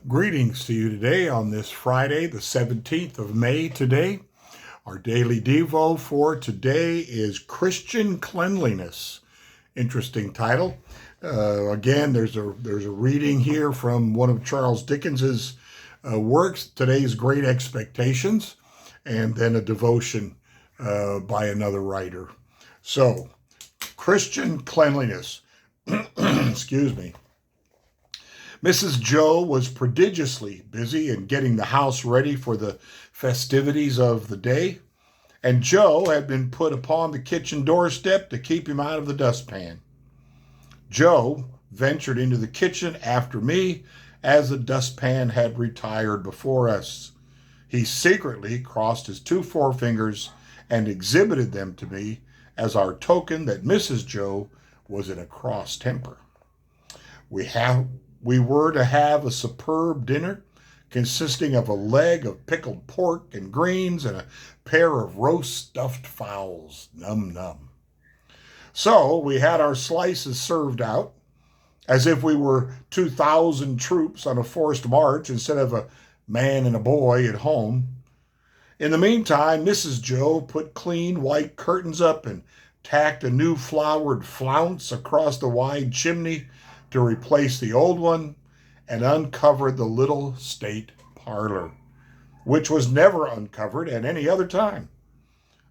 Greetings to you today on this Friday, the 17th of May today. Our daily Devo for today is Christian Cleanliness. Interesting title. Again, there's a reading here from one of Charles Dickens's works, Today's Great Expectations, and then a devotion by another writer. So, Christian Cleanliness. Excuse me. Mrs. Joe was prodigiously busy in getting the house ready for the festivities of the day, and Joe had been put upon the kitchen doorstep to keep him out of the dustpan. Joe ventured into the kitchen after me as the dustpan had retired before us. He secretly crossed his two forefingers and exhibited them to me as our token that Mrs. Joe was in a cross temper. We were to have a superb dinner consisting of a leg of pickled pork and greens and a pair of roast stuffed fowls. Num num. So we had our slices served out as if we were 2,000 troops on a forced march instead of a man and a boy at home. In the meantime, Mrs. Joe put clean white curtains up and tacked a new flowered flounce across the wide chimney to replace the old one, and uncovered the little state parlor, which was never uncovered at any other time,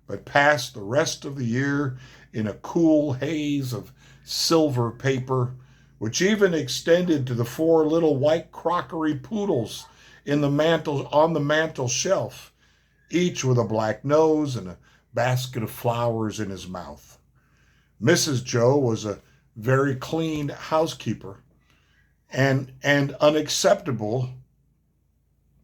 but passed the rest of the year in a cool haze of silver paper, which even extended to the four little white crockery poodles on the mantel shelf, each with a black nose and a basket of flowers in his mouth. Mrs. Joe was a very clean housekeeper and unacceptable.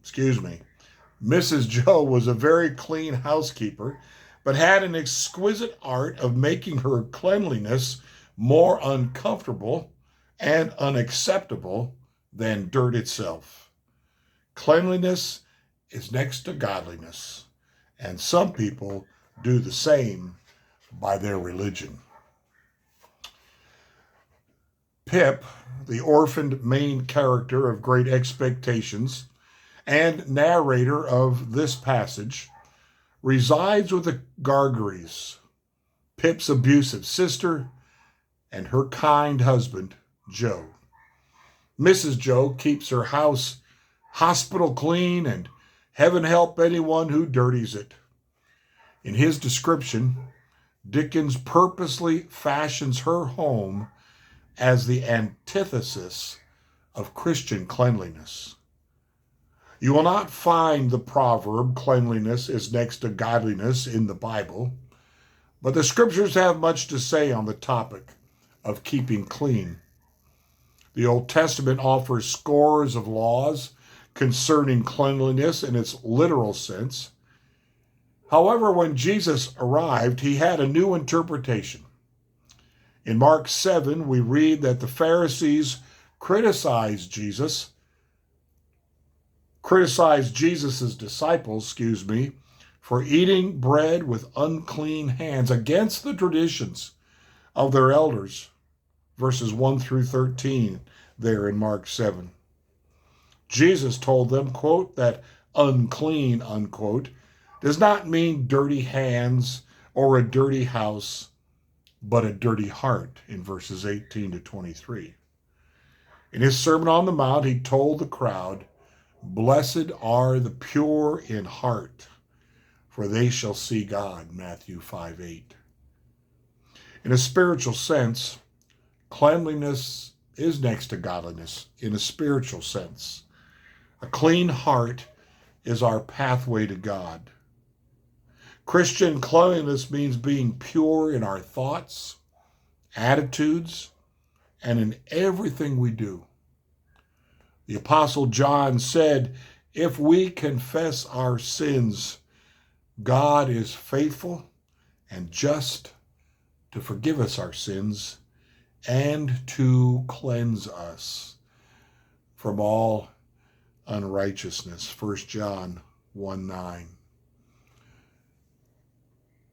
Mrs. Joe was a very clean housekeeper, but had an exquisite art of making her cleanliness more uncomfortable and unacceptable than dirt itself. Cleanliness is next to godliness, and some people do the same by their religion. Pip, the orphaned main character of Great Expectations and narrator of this passage, resides with the Gargeries, Pip's abusive sister, and her kind husband, Joe. Mrs. Joe keeps her house hospital clean, and heaven help anyone who dirties it. In his description, Dickens purposely fashions her home as the antithesis of Christian cleanliness. You will not find the proverb, cleanliness is next to godliness, in the Bible, but the scriptures have much to say on the topic of keeping clean. The Old Testament offers scores of laws concerning cleanliness in its literal sense. However, when Jesus arrived, he had a new interpretation. In Mark 7, we read that the Pharisees criticized Jesus' disciples, for eating bread with unclean hands against the traditions of their elders. Verses 1 through 13 there in Mark 7. Jesus told them, quote, that unclean, unquote, does not mean dirty hands or a dirty house, but a dirty heart, in verses 18 to 23. In his Sermon on the Mount, he told the crowd, "Blessed are the pure in heart, for they shall see God," Matthew 5:8. In a spiritual sense, cleanliness is next to godliness in a spiritual sense. A clean heart is our pathway to God. Christian cleanliness means being pure in our thoughts, attitudes, and in everything we do. The Apostle John said, if we confess our sins, God is faithful and just to forgive us our sins and to cleanse us from all unrighteousness. 1 John 1:9.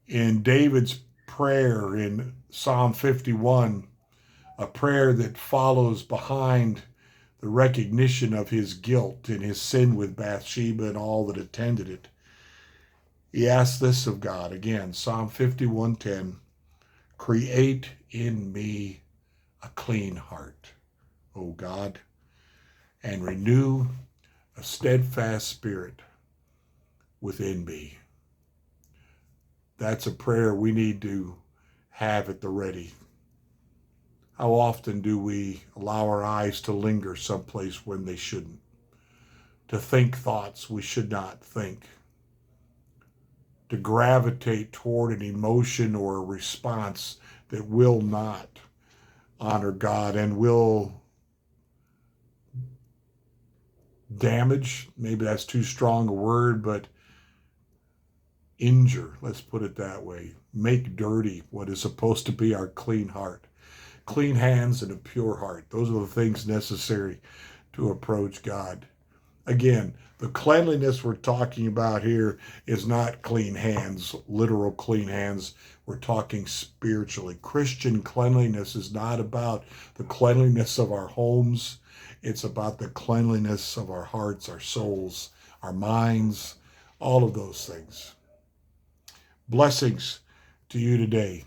In David's prayer in Psalm 51, a prayer that follows behind the recognition of his guilt and his sin with Bathsheba and all that attended it. He asked this of God. Again, Psalm 51:10, create in me a clean heart, O God, and renew a steadfast spirit within me. That's a prayer we need to have at the ready. How often do we allow our eyes to linger someplace when they shouldn't? To think thoughts we should not think? To gravitate toward an emotion or a response that will not honor God and will damage, maybe that's too strong a word, but injure, let's put it that way, make dirty what is supposed to be our clean heart. Clean hands and a pure heart. Those are the things necessary to approach God. Again, the cleanliness we're talking about here is not clean hands, literal clean hands. We're talking spiritually. Christian cleanliness is not about the cleanliness of our homes. It's about the cleanliness of our hearts, our souls, our minds, all of those things. Blessings to you today.